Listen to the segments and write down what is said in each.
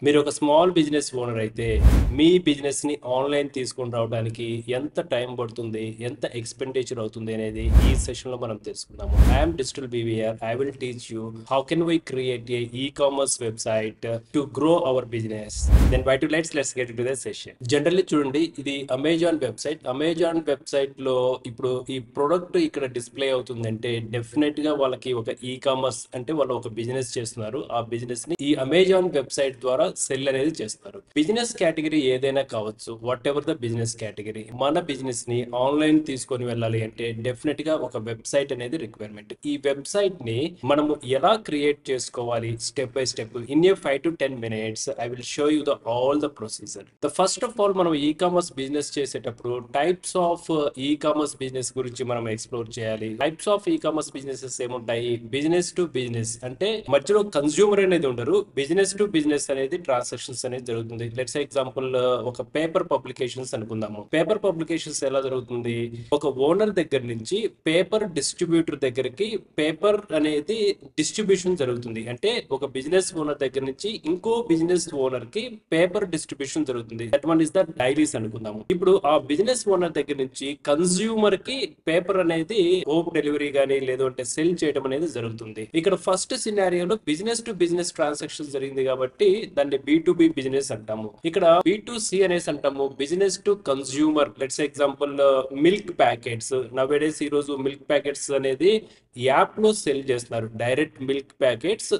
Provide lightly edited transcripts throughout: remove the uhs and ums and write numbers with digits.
మీరు ఒక small business owner అయితే మీ బిజినెస్ ని ఆన్లైన్ తీసుకొని రావడానికి ఎంత టైం పడుతుంది, ఎంత ఎక్స్పెండిచర్ అవుతుంది అనేది ఈ సెషన్ లో మనం తెలుసుకుందాము. I'm digital B V R. I will teach you how can we create a e-commerce website to grow our business. Then why to let's get to the session. Generally చూడండి, ఇది అమెజాన్ వెబ్సైట్. అమెజాన్ వెబ్సైట్ లో ఇప్పుడు ఈ product ఇక్కడ display అవుతుందంటే definite గా వాళ్ళకి ఒక ఈ-కామర్స్ అంటే వాళ్ళు ఒక బిజినెస్ చేస్తున్నారు. ఆ బిజినెస్ ని ఈ అమెజాన్ వెబ్సైట్ ద్వారా సెల్ అనేది చేస్తారు. బిజినెస్ కేటగిరీ ఏదైనా కావచ్చు, what ever the business category. మన బిజినెస్ ని ఆన్లైన్ తీసుకొని వెళ్ళాలి అంటే డెఫినెట్ గా ఒక వెబ్సైట్ అనేది రిక్వైర్మెంట్. ఈ వెబ్సైట్ ని మనము ఎలా క్రియేట్ చేసుకోవాలి step by step in a 5 to 10 minutes I will show you the all the procedure. The first of all మనం ఈ-కామర్స్ బిజినెస్ చేసేటప్పుడు టైప్స్ ఆఫ్ ఈ-కామర్స్ బిజినెస్ గురించి మనం ఎక్స్ప్లోర్ చేయాలి. టైప్స్ ఆఫ్ ఈ-కామర్స్ బిజినెసెస్ ఏముంటాయి? Business to business అంటే మధ్యలో consumer అనేది ఉండరు. బిజినెస్ టు బిజినెస్ అనేది ట్రాన్సాక్షన్స్ అనేది జరుగుతుంది. లెట్స్ ఎగ్జాంపుల్ ఒక పేపర్ పబ్లికేషన్స్ అనుకుందాము. పేపర్ పబ్లికేషన్స్ ఎలా జరుగుతుంది? ఒక ఓనర్ దగ్గర నుంచి పేపర్ డిస్ట్రిబ్యూటర్ దగ్గరికి పేపర్ అనేది డిస్ట్రిబ్యూషన్ జరుగుతుంది. అంటే ఒక బిజినెస్ ఓనర్ దగ్గర నుంచి ఇంకో బిజినెస్ ఓనర్ కి పేపర్ డిస్ట్రిబ్యూషన్ జరుగుతుంది. That one is the diaries అనుకుందాము. ఇప్పుడు ఆ బిజినెస్ ఓనర్ దగ్గర నుంచి కన్స్యూమర్ కి పేపర్ అనేది హోమ్ డెలివరీ గానీ లేదంటే సెల్ చేయడం అనేది జరుగుతుంది. ఇక్కడ ఫస్ట్ సినారియోలో బిజినెస్ టు బిజినెస్ ట్రాన్సాక్షన్ జరిగింది కాబట్టి దాన్ని B2B బిజినెస్ అంటాము. ఇక్కడ B2C అనేసి అంటాము, business to consumer. Let's example milk packets. Nowadays ఈ రోజు మిల్క్ ప్యాకెట్స్ అనేది యాప్ లో సేల్ చేస్తున్నారు. Direct milk packets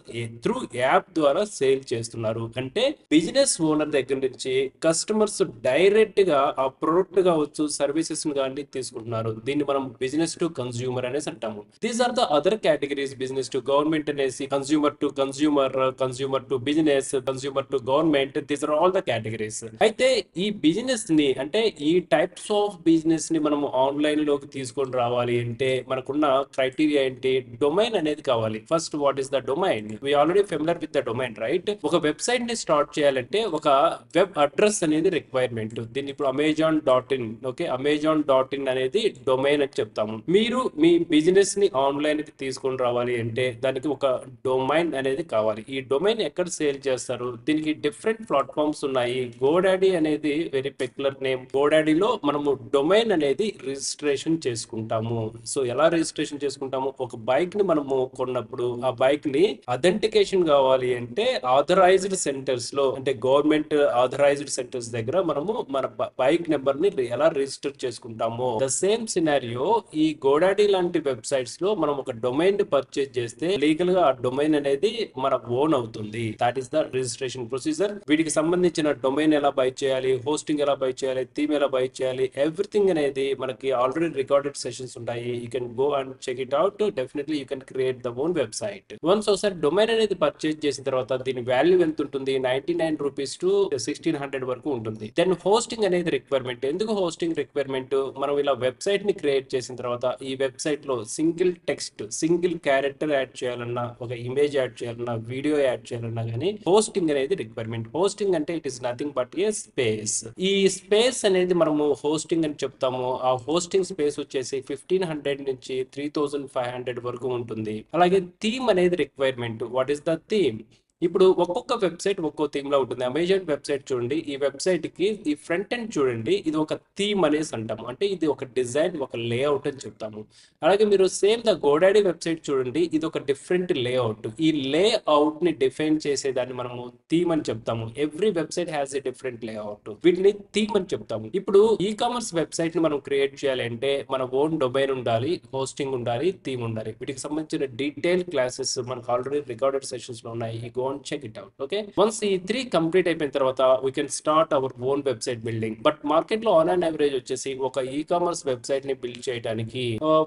through app ద్వారా సేల్ చేస్తున్నారు. అంటే బిజినెస్ ఓనర్ దగ్గర నుంచి కస్టమర్స్ డైరెక్ట్ గా ఆ ప్రొడక్ట్ కావచ్చు, సర్వీసెస్ కానీ తీసుకుంటున్నారు. దీన్ని మనం బిజినెస్ టు కన్స్యూమర్ అనేసి అంటాము. These are the other categories. Business to government అనేసి, consumer to consumer, consumer to business, consumer to government. These are all the categories. అయితే ఈ బిజినెస్ ని అంటే ఈ టైప్స్ ఆఫ్ బిజినెస్ ని మనం ఆన్లైన్ లోకి తీసుకొని రావాలి అంటే మనకున్న క్రైటీరియా ఏంటి? డొమైన్ అనేది కావాలి. First what is the domain? We already familiar with the domain, right? ఒక వెబ్సైట్ ని స్టార్ట్ చేయాలంటే ఒక వెబ్ అడ్రస్ అనేది రిక్వైర్మెంట్. దీన్ని ఇప్పుడు అమెజాన్.in, ఓకే, అమెజాన్.in అనేది డొమైన్ అని చెప్తాము. మీరు మీ బిజినెస్ ని ఆన్లైన్ కి తీసుకొని రావాలి అంటే దానికి ఒక డొమైన్ అనేది కావాలి. ఈ డొమైన్ ఎక్కడ సేల్ చేస్తారు? దీనికి డిఫరెంట్ ప్లాట్ఫామ్స్ ఉన్నాయి. గోడాడీ అనేది వెరీ పెక్యులర్ నేమ్. గోడాడీలో మనము డొమైన్ అనేది రిజిస్ట్రేషన్ చేసుకుంటాము. సో ఎలా రిజిస్ట్రేషన్ చేసుకుంటాము? ఒక బైక్ ని మనము కొన్నప్పుడు ఆ బైక్ ని అథెంటికేషన్ కావాలి అంటే ఆథరైజ్డ్ సెంటర్స్ లో, అంటే గవర్నమెంట్ ఆథరైజ్డ్ సెంటర్స్ దగ్గర మనము మన బైక్ నెంబర్ ని ఎలా రిజిస్టర్ చేసుకుంటామో ద సేమ్ సినారియో ఈ గోడాడీ లాంటి వెబ్సైట్స్ లో మనం ఒక డొమైన్ ని పర్చేజ్ చేస్తే లీగల్ గా ఆ డొమైన్ అనేది మన ఓన్ అవుతుంది. That is the registration procedure. వీటికి సంబంధించిన డొమైన్ ఎలా బై చేయాలి, హోస్టింగ్ ఎలా బై చేయాలి, థీమ్ ఎలా బై చేయాలి, ఎవ్రీథింగ్ అనేది మనకి ఆల్రెడీ రికార్డెడ్ సెషన్స్ ఉంటాయి. You can go and check it out. Definitely you can create the own website. Once ఒకసారి డొమైన్ అనేది పర్చేజ్ చేసిన తర్వాత దీని వాల్యూ ఎంత ఉంటుంది? 99 రూపీస్ టు 1600 వరకు ఉంటుంది. దెన్ హోస్టింగ్ అనేది రిక్వైర్మెంట్. ఎందుకు హోస్టింగ్ రిక్వైర్మెంట్? మనం ఇలా వెబ్సైట్ ని క్రియేట్ చేసిన తర్వాత ఈ వెబ్సైట్ లో single text, single character add చేయాలన్నా, ఒక ఇమేజ్ యాడ్ చేయాలన్నా, వీడియో యాడ్ చేయాలన్నా కానీ హోస్టింగ్ అనేది రిక్వైర్మెంట్. హోస్టింగ్ అంటే it is nothing but A space. ఈ స్పేస్ అనేది మనము హోస్టింగ్ అని చెప్తాము. ఆ హోస్టింగ్ స్పేస్ వచ్చేసి 1500 నుంచి 3500 వరకు ఉంటుంది. అలాగే థీమ్ అనేది requirement. What is the theme? ఇప్పుడు ఒక్కొక్క వెబ్సైట్ ఒక్కో థీమ్ లో ఉంటుంది. అమెజాన్ వెబ్సైట్ చూడండి, ఈ వెబ్సైట్ కి ఈ ఫ్రంట్ ఎండ్ చూడండి, ఇది ఒక థీమ్ అనేసి అంటాము. అంటే ఇది ఒక డిజైన్, ఒక లేఅవుట్ అని చెప్తాము. అలాగే మీరు సేమ్ ద గోడాడీ వెబ్సైట్ చూడండి, ఇది ఒక డిఫరెంట్ లేఅవుట్. ఈ లేఅవుట్ ని డిఫైన్ చేసేదాన్ని మనము థీమ్ అని చెప్తాము. Every website has a different layout. వీటిని థీమ్ అని చెప్తాము. ఇప్పుడు ఈ-కామర్స్ వెబ్సైట్ ని మనం క్రియేట్ చేయాలి అంటే మన ఓన్ డొమైన్ ఉండాలి, హోస్టింగ్ ఉండాలి, థీమ్ ఉండాలి. వీటికి సంబంధించిన డీటెయిల్ క్లాసెస్ మనకు ఆల్రెడీ రికార్డెడ్ సెషన్స్ లో ఉన్నాయి. Check it out. Okay, once ఈ 3 కంప్లీట్ అయిపోయిన తర్వాత we can start our own website building. But market లో ఆన్ అండ్ యావరేజ్ వచ్చేసి ఒక ఈ-కామర్స్ వెబ్సైట్ ని బిల్డ్ చేయడానికి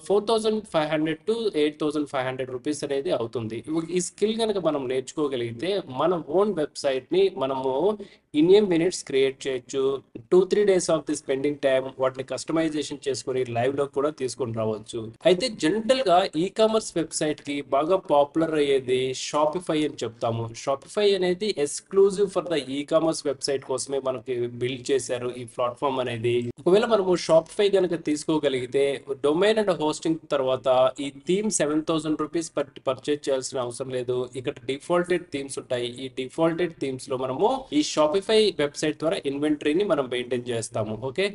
4500 to 8500 రూపీస్ అనేది అవుతుంది. ఈ స్కిల్ కనుక మనం నేర్చుకోగలిగితే మన ఓన్ వెబ్సైట్ ని మనము ఇన్ ఏ మినిట్స్ క్రియేట్ చేయొచ్చు. 2-3 days of the spending time వాటిని కస్టమైజేషన్ చేసుకుని లైవ్ లో కూడా తీసుకొని రావచ్చు. అయితే జనరల్ గా ఈ-కామర్స్ వెబ్సైట్ కి బాగా పాపులర్ అయ్యేది షాపిఫై అని చెప్తాము. షాపిఫై అనేది exclusive for the e commerce website కోసమే మనకి బిల్డ్ చేశారు ఈ ప్లాట్ఫామ్ అనేది. ఒకవేళ మనము షాపిఫై కనుక తీసుకోగలిగితే డొమైన్ అండ్ హోస్టింగ్ తర్వాత ఈ థీమ్ ₹7,000 పర్చేజ్ చేయాల్సిన అవసరం లేదు. ఇక్కడ డిఫాల్టెడ్ థీమ్స్ ఉంటాయి. ఈ డిఫాల్టెడ్ థీమ్స్ లో మనము ఈ షాపిఫై వెబ్సైట్ ద్వారా ఇన్వెంటరీని మనం మెయింటైన్ చేస్తాము. ఓకే,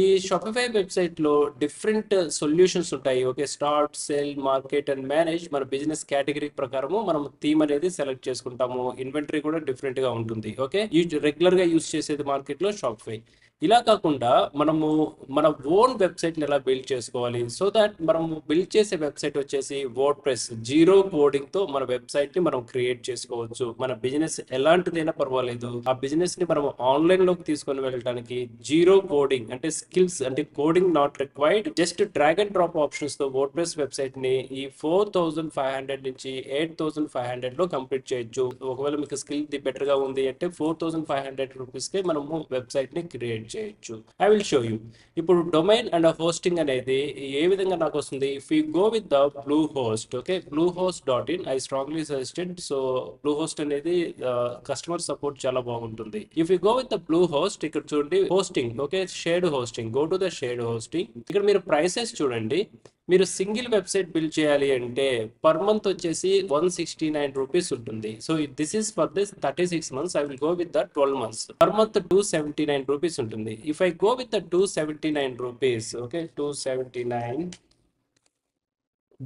ఈ షాపిఫై వెబ్సైట్ లో డిఫరెంట్ సొల్యూషన్స్ ఉంటాయి. Okay, start, cell, market and manage. మన బిజినెస్ కేటగిరీ ప్రకారము మనం థీమ్ అనేది సెలెక్ట్ చేసుకుంటాము. ఇన్వెంటరీ కూడా డిఫరెంట్ గా ఉంటుంది. ఓకే, రెగ్యులర్ గా యూజ్ చేసేది మార్కెట్ లో షాపిఫై. ఇలా కాకుండా మనము మన ఓన్ వెబ్సైట్ ఎలా బిల్డ్ చేసుకోవాలి, సో దాట్ మనము బిల్డ్ చేసే వెబ్సైట్ వచ్చేసి వర్డ్ ప్రెస్ జీరో కోడింగ్ తో మన వెబ్సైట్ ని మనం క్రియేట్ చేసుకోవచ్చు. మన బిజినెస్ ఎలాంటిదైనా పర్వాలేదు, ఆ బిజినెస్ ని మనం ఆన్లైన్ లోకి తీసుకొని వెళ్ళడానికి జీరో కోడింగ్ అంటే స్కిల్స్ అంటే coding not required, just drag and drop options తో వర్డ్ ప్రెస్ వెబ్సైట్ ని ఈ 4,500 నుంచి 8,500 లో కంప్లీట్ చేయొచ్చు. ఒకవేళ మీకు స్కిల్ బెటర్ గా ఉంది అంటే ₹4,500 కే మనము వెబ్సైట్ ని క్రియేట్ చేయొచ్చు. I will show you. ఇప్పుడు డొమైన్ అండ్ హోస్టింగ్ అనేది ఏ విధంగా నాకు వస్తుంది. If you go with the blue host, okay, bluehost.in I strongly suggested. So blue host అనేది కస్టమర్ సపోర్ట్ చాలా బాగుంటుంది. If you go with the blue host, ఇక్కడ చూడండి hosting, okay, shared hosting. Go to the shared hosting. ఇక్కడ మీరు prices చూడండి. మీరు single website build చేయాలి అంటే పర్ మంత్ వచ్చేసి ₹169 ఉంటుంది. So this is for this 36 months. I will go with the 12 months. Per month ₹279 ఉంటుంది. If I go with the ₹279, okay, 279,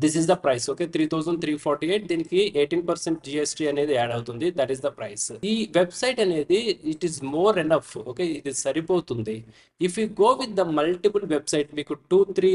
this is the price. Okay, 3,348. దీనికి 18% GST అనేది add అవుతుంది. That is the price. ఈ website అనేది it is more enough. Okay, ఇది సరిపోతుంది. If you go with the multiple website, మీకు 2-3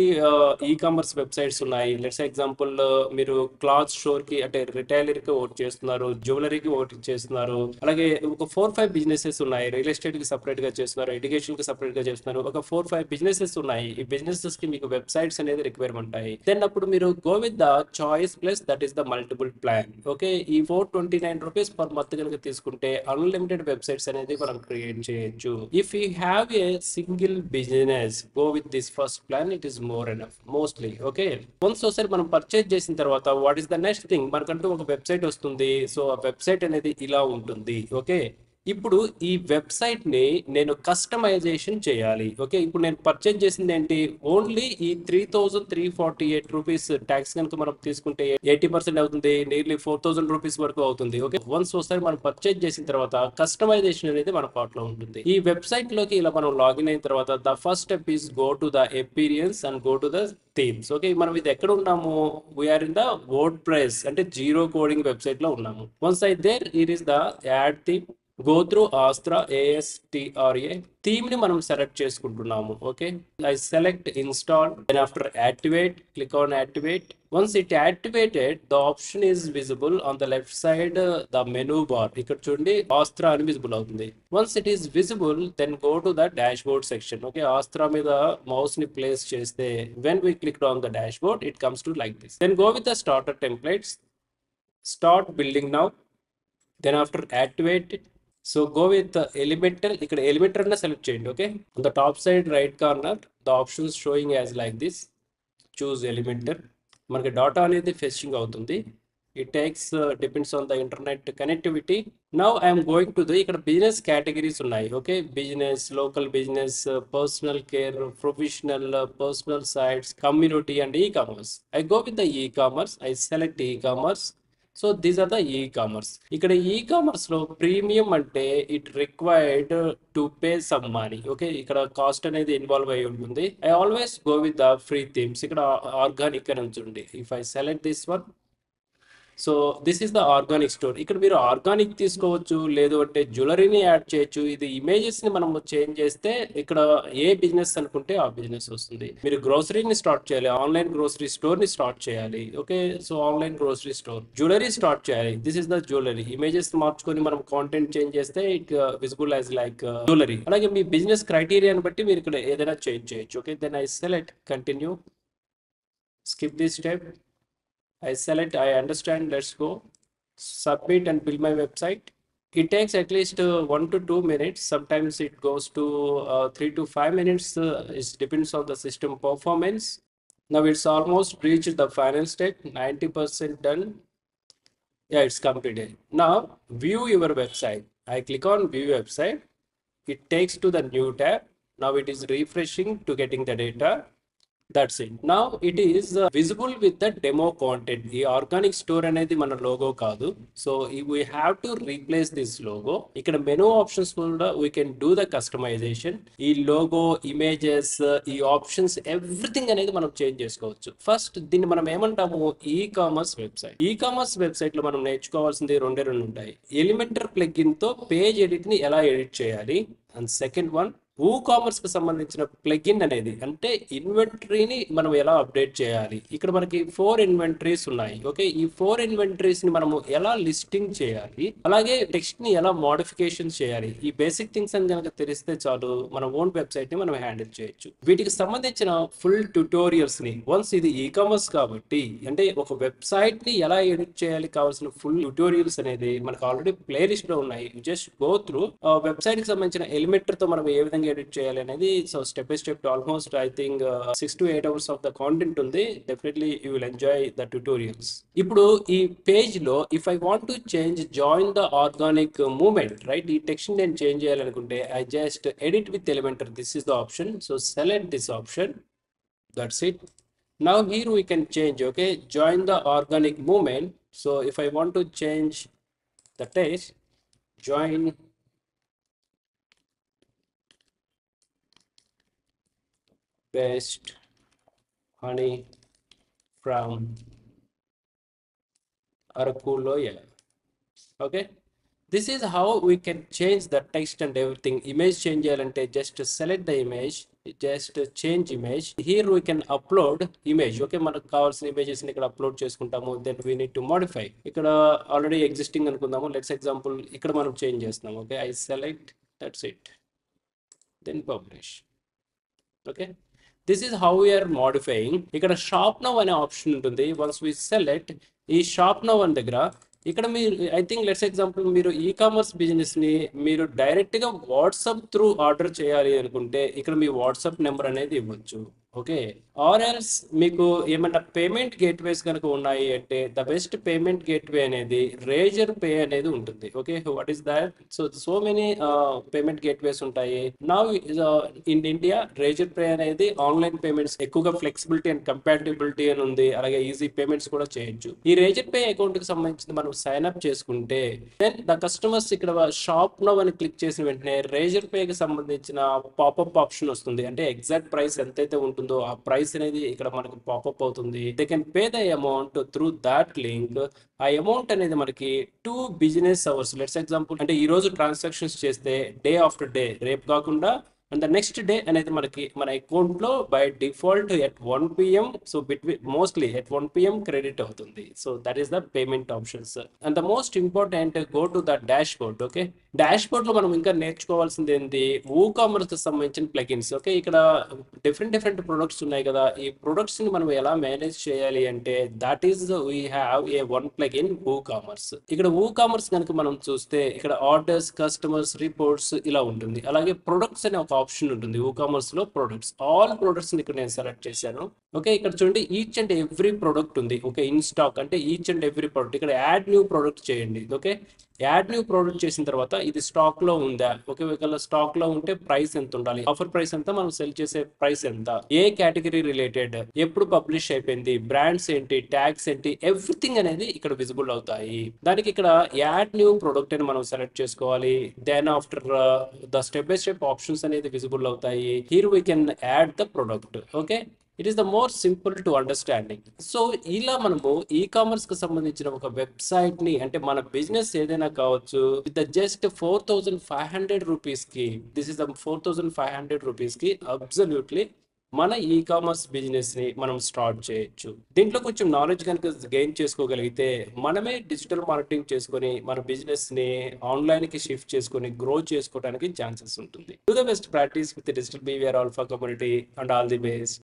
e commerce websites ఉన్నాయి. Let's example మీరు క్లాత్ స్టోర్ కి అంటే రిటైలర్ కి ఒకటి చేస్తున్నారు, జ్యువెలరీకి ఒకటి చేస్తున్నారు, అలాగే ఒక 4-5 బిజినెసెస్ ఉన్నాయి. రియల్ ఎస్టేట్ కి సపరేట్ గా చేస్తున్నారు, ఎడ్యుకేషన్ కి సపరేట్ గా చేస్తున్నారు. ఒక 4-5 బిజినెసెస్ ఉన్నాయి. ఈ బిజినెసెస్ కి మీకు వెబ్సైట్స్ అనేది రిక్వైర్మెంట్ ఉంటాయి. దెన్ అప్పుడు మీరు go with the choice plus that is the multiple plan. Okay, ఈ ₹429 పర్ మంత్ కనుక తీసుకుంటే అన్లిమిటెడ్ వెబ్సైట్స్ అనేది మనం క్రియేట్ చేయొచ్చు. If you have a single business, go with this first plan. It is more enough mostly. Okay, once ఒకసారి మనం purchase చేసిన తర్వాత what is the next thing, మనకంటూ ఒక వెబ్సైట్ వస్తుంది. సో ఆ వెబ్సైట్ అనేది ఇలా ఉంటుంది. ఓకే, ఇప్పుడు ఈ వెబ్సైట్ ని నేను కస్టమైజేషన్ చేయాలి. ఓకే, ఇప్పుడు నేను పర్చేజ్ చేసింది ఏంటి, ఓన్లీ ఈ ₹3,348 ట్యాక్స్ కనుక మనం తీసుకుంటే 80% అవుతుంది, నియర్లీ ₹4,000 వరకు అవుతుంది. ఓకే, వన్స్ ఒకసారి మనం పర్చేజ్ చేసిన తర్వాత కస్టమైజేషన్ అనేది మన పార్ట్ లో ఉంటుంది. ఈ వెబ్సైట్ లోకి ఇలా మనం లాగిన్ అయిన తర్వాత the first step is go to the appearance and go to the themes. Okay, మనం ఇది ఎక్కడ ఉన్నాము, we are in the WordPress అంటే జీరో కోడింగ్ వెబ్సైట్ లో ఉన్నాము. Once I there it is the add theme. Go through Astra, ASTRA theme ని మనం select చేసుకుంటున్నాము. Okay, I select install, then after activate, click on activate. Once it activated the option is visible on the left side the menu bar. ఇక్కడ చూడండి Astra అని visible అవుతుంది. Once it is visible then go to the dashboard section. Okay, Astra మీద mouse ని place చేస్తే when we click on the dashboard it comes to like this. Then go with the starter templates, start building now, then after activate. So go with Elementor. ఇక్కడ Elementor అన్న select చేయండి. Okay, on the top side right corner the options sowing as like this. Choose Elementor. మనకి data అనేది fetching అవుతుంది. It takes depends on the internet connectivity. Now I'm going to the ఇక్కడ business categories ఉన్నాయి. Okay, business, local business, personal care, professional, personal sites, community and e-commerce. I go with the e-commerce. I select e-commerce. So these are the e-commerce. ఇక్కడ e-commerce లో premium అంటే it required to pay some money. Okay, ఇక్కడ cost అనేది involve అయి ఉంటుంది. I always go with the free themes. ఇక్కడ organic అని ఉంటుంది. If I select this one, so this is the organic store. ఇక్కడ మీరు ఆర్గానిక్ తీసుకోవచ్చు, లేదు అంటే జ్యువెలరీని యాడ్ చేయొచ్చు. ఇది ఇమేజెస్ ని మనం చేంజ్ చేస్తే ఇక్కడ ఏ బిజినెస్ అనుకుంటే ఆ బిజినెస్ వస్తుంది. మీరు గ్రోసరీని స్టార్ట్ చేయాలి, ఆన్లైన్ గ్రోసరీ స్టోర్ ని స్టార్ట్ చేయాలి. Okay, so online grocery store, jewellery start చేయాలి. This is the jewellery. Images మార్చుకొని మనం కాంటెంట్ చేంజ్ చేస్తే it visible as like jewellery. అలాగే మీ బిజినెస్ క్రైటీరియాని బట్టి మీరు ఇక్కడ ఏదైనా చేంజ్ చేయొచ్చు. Okay, then I select continue, skip this step. I select I understand, let's go, submit and build my website. It takes at least 1 to 2 minutes. Sometimes it goes to 3 to 5 minutes. It depends on the system performance. Now it's almost reached the final step, 90% done. Yeah, it's completed. Now view your website. I click on view website. It takes to the new tab. Now it is refreshing to getting the data. That's it. Now it is visible with the demo content. The organic store అనేది మన logo కాదు. So we have to replace this logo. ఇక్కడ menu options కూడా we can do the customization. ఈ logo, images, ఈ options everything అనేది మనం change చేసుకోవచ్చు. ఫస్ట్ దీన్ని మనం ఏమంటాము ఈ-కామర్స్ వెబ్సైట్. ఈ-కామర్స్ వెబ్సైట్ లో మనం నేర్చుకోవాల్సింది రెండు ఉంటాయి. ఎలిమెంటర్ ప్లగిన్ తో పేజ్ ఎడిట్ ని ఎలా ఎడిట్ చేయాలి అండ్ సెకండ్ వన్ కామర్స్ కి సంబంధించిన ప్లగిన్ అనేది అంటే ఇన్వెంటరీని మనం ఎలా అప్డేట్ చేయాలి. ఇక్కడ మనకి 4 ఇన్వెంటరీస్ ఉన్నాయి. ఓకే, ఈ 4 ఇన్వెంటరీస్ ని మనము ఎలా లిస్టింగ్ చేయాలి, అలాగే టెక్స్ట్ ని ఎలా మోడిఫికేషన్ చేయాలి, ఈ బేసిక్ థింగ్స్ అని కనుక తెలిస్తే చాలు మన ఓన్ వెబ్సైట్ ని మనం హ్యాండిల్ చేయొచ్చు. వీటికి సంబంధించిన ఫుల్ ట్యుటోరియల్స్ ని వన్స్ ఇది ఈ-కామర్స్ కాబట్టి అంటే ఒక వెబ్సైట్ ని ఎలా ఎడిట్ చేయాలి కావాల్సిన ఫుల్ ట్యుటోరియల్స్ అనేది మనకు ఆల్రెడీ ప్లే లిస్ట్ లో ఉన్నాయి. జస్ట్ గో త్రూ వెబ్సైట్ కి సంబంధించిన ఎలిమెంటర్ తో మనం ఏ విధంగా ఎడిట్ చేయాలి అనేది. So step by step almost I think 6 to 8 hours of the content ఉంది. Definitely you will enjoy the tutorials. ఇప్పుడు ఈ పేజ్ లో if I want to change join the organic movement right, ఈ టెక్స్ట్ నేను change చేయాలనుకుంటే I just edit with Elementor. This is the option. So select this option. That's it. Now here we can change, okay, join the organic movement. So if I want to change the text, join best honey from Araku Loya. Okay, this is how we can change the text and everything. Image change చేయాలంటే just select the image, just change image. Here we can upload image. Okay, మనకు కావాల్సిన images ని ఇక్కడ upload చేసుకుంటాము. then we need to modify. ఇక్కడ already existing అనుకుందాము. Let's example ఇక్కడ మనం చేంజ్ చేస్తున్నాం. Okay, I select, that's it, then publish. Okay, this is how we are modifying. ఇక్కడ షాప్ నౌ అనే ఆప్షన్ ఉంటుంది. వన్స్ we select ఈ షాప్ నౌ అనే దగ్గర ఇక్కడ మీరు ఐ థింక్ లెట్స్ ఎగ్జాంపుల్ మీరు ఈ-కామర్స్ బిజినెస్ ని మీరు డైరెక్ట్ గా వాట్సాప్ త్రూ ఆర్డర్ చేయాలి అనుకుంటే ఇక్కడ మీ వాట్సాప్ నెంబర్ అనేది ఇవ్వచ్చు. ఓకే, ఆర్ ఎల్స్ మీకు ఏమన్నా పేమెంట్ గేట్వేస్ కనుక ఉన్నాయి అంటే ద బెస్ట్ పేమెంట్ గేట్వే అనేది రేజర్ పే అనేది ఉంటుంది. Okay, what is that? So many payment gateways ఉంటాయి. నా ఇన్ ఇండియా రేజర్ పే అనేది ఆన్లైన్ పేమెంట్స్ ఎక్కువగా ఫ్లెక్సిబిలిటీ అండ్ కంపాటబిలిటీ అని ఉంది. అలాగే ఈజీ పేమెంట్స్ కూడా చేయొచ్చు. ఈ రేజర్ పే అకౌంట్ కి సంబంధించి మనం సైన్ అప్ చేసుకుంటే దెన్ ద కస్టమర్స్ ఇక్కడ షాప్ నౌ అని క్లిక్ చేసిన వెంటనే రేజర్ పే కి సంబంధించిన పాపప్ ఆప్షన్ వస్తుంది. అంటే ఎగ్జాక్ట్ ప్రైస్ ఎంతైతే ఉంటుందో ఆ ప్రైస్ అనేది ఇక్కడ మనకు పాపప్ అవుతుంది. They can pay the amount through that link. ఆ అమౌంట్ అనేది మనకి 2 బిజినెస్ అవర్స్ లెట్స్ ఎగ్జాంపుల్ అంటే ఈ రోజు ట్రాన్సాక్షన్స్ చేస్తే డే ఆఫ్టర్ డే, రేపు కాకుండా అండ్ ద నెక్స్ట్ డే అనేది మనకి మన అకౌంట్ లో by default at 1 PM. So between mostly at 1 PM credit అవుతుంది. So that is the payment options. And the most important go to the dashboard. Okay, dashboard లో మనం ఇంకా నేర్చుకోవాల్సింది ఏంటి, కామర్స్ కి సంబంధించిన ప్లగిన్స్. ఓకే, ఇక్కడ different products ఉన్నాయి కదా, ఈ ప్రొడక్ట్స్ ని మనం ఎలా మేనేజ్ చేయాలి అంటే that is we have a one plugin commerce. ఇక్కడ కామర్స్ కనుక మనం చూస్తే ఇక్కడ ఆర్డర్స్, కస్టమర్స్, రిపోర్ట్స్ ఇలా ఉంటుంది. అలాగే ప్రొడక్ట్స్ అనే ఒక ఆప్షన్ ఉంటుంది. కామర్స్ లో ప్రొడక్ట్స్, ఆల్ ప్రొడక్ట్స్ ఇక్కడ నేను సెలెక్ట్ చేశాను. ఓకే, ఇక్కడ చూడండి ఈచ్ అండ్ ఎవ్రీ ప్రొడక్ట్ ఉంది. ఓకే, ఇన్ స్టాక్ అంటే ఈచ్ అండ్ ఎవ్రీ ప్రొడక్ట్. ఇక్కడ యాడ్ న్యూ ప్రొడక్ట్ చేయండి. ఓకే, యాడ్ న్యూ ప్రోడక్ట్ చేసిన తర్వాత ఇది స్టాక్ లో ఉందా, ఓకే, ఒకవేళ స్టాక్ లో ఉంటే ప్రైస్ ఎంత ఉండాలి, ఆఫర్ ప్రైస్ ఎంత, మనం సెల్ చేసే ప్రైస్ ఎంత, ఏ కేటగిరీ రిలేటెడ్, ఎప్పుడు పబ్లిష్ అయిపోయింది, బ్రాండ్స్ ఏంటి, ట్యాగ్స్ ఏంటి, ఎవ్రీథింగ్ అనేది ఇక్కడ విజిబుల్ అవుతాయి. దానికి ఇక్కడ యాడ్ న్యూ ప్రొడక్ట్ అని మనం సెలెక్ట్ చేసుకోవాలి. Then after the step by step options అనేది విజిబుల్ అవుతాయి. Here we can add the product. Okay, it is the more simple to understanding. So ఇలా మనము ఈ-కామర్స్ కి సంబంధించిన ఒక వెబ్సైట్ ని అంటే మన బిజినెస్ ఏదైనా కావచ్చు విత్ జస్ట్ 4,500 రూపీస్ కి, దిస్ ఇస్ ద 4,500 రూపీస్ కి అబ్సల్యూట్లీ మన ఈ-కామర్స్ బిజినెస్ ని మనం స్టార్ట్ చేయొచ్చు. దీంట్లో కొంచెం నాలెడ్జ్ కనుక గెయిన్ చేసుకోగలిగితే మనమే డిజిటల్ మార్కెటింగ్ చేసుకొని మన బిజినెస్ ని ఆన్లైన్ కి షిఫ్ట్ చేసుకొని గ్రో చేసుకోవడానికి ఛాన్సెస్ ఉంటుంది. Do the best practice with digital BVR alpha community and all the best.